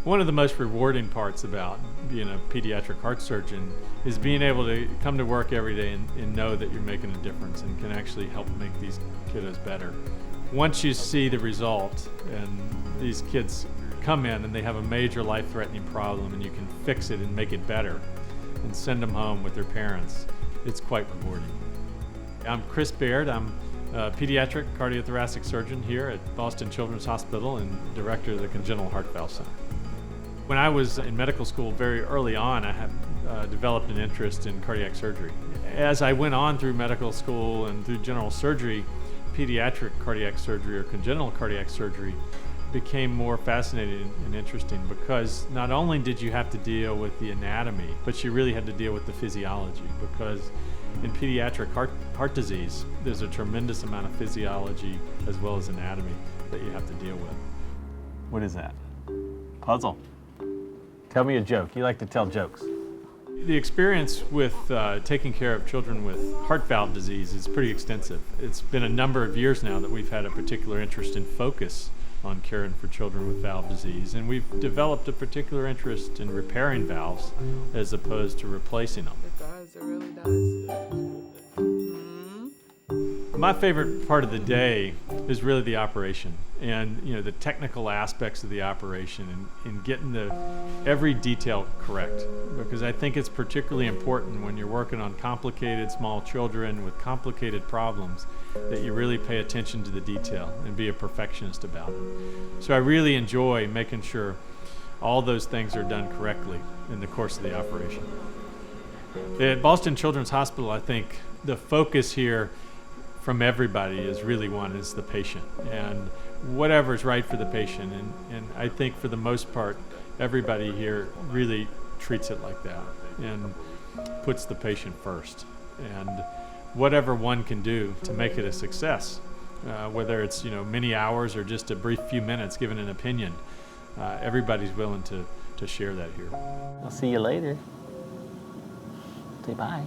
One of the most rewarding parts about being a pediatric heart surgeon is being able to come to work every day and know that you're making a difference and can actually help make these kiddos better. Once you see the result and these kids come in and they have a major life-threatening problem and you can fix it and make it better and send them home with their parents, it's quite rewarding. I'm Chris Baird. I'm a pediatric cardiothoracic surgeon here at Boston Children's Hospital and director of the Congenital Heart Valve Center. When I was in medical school very early on, I had developed an interest in cardiac surgery. As I went on through medical school and through general surgery, pediatric cardiac surgery or congenital cardiac surgery became more fascinating and interesting because not only did you have to deal with the anatomy, but you really had to deal with the physiology, because in pediatric heart disease, there's a tremendous amount of physiology as well as anatomy that you have to deal with. What is that? Puzzle. Tell me a joke. You like to tell jokes. The experience with taking care of children with heart valve disease is pretty extensive. It's been a number of years now that we've had a particular interest and focus on caring for children with valve disease, and we've developed a particular interest in repairing valves as opposed to replacing them. It does, it really does. My favorite part of the day is really the operation and the technical aspects of the operation and getting every detail correct, because I think it's particularly important when you're working on complicated small children with complicated problems that you really pay attention to the detail and be a perfectionist about it. So I really enjoy making sure all those things are done correctly in the course of the operation. At Boston Children's Hospital, I think the focus here from everybody is really one is the patient and whatever is right for the patient, and I think for the most part everybody here really treats it like that and puts the patient first, and whatever one can do to make it a success, whether it's many hours or just a brief few minutes giving an opinion, everybody's willing to share that here. I'll see you later. Say bye.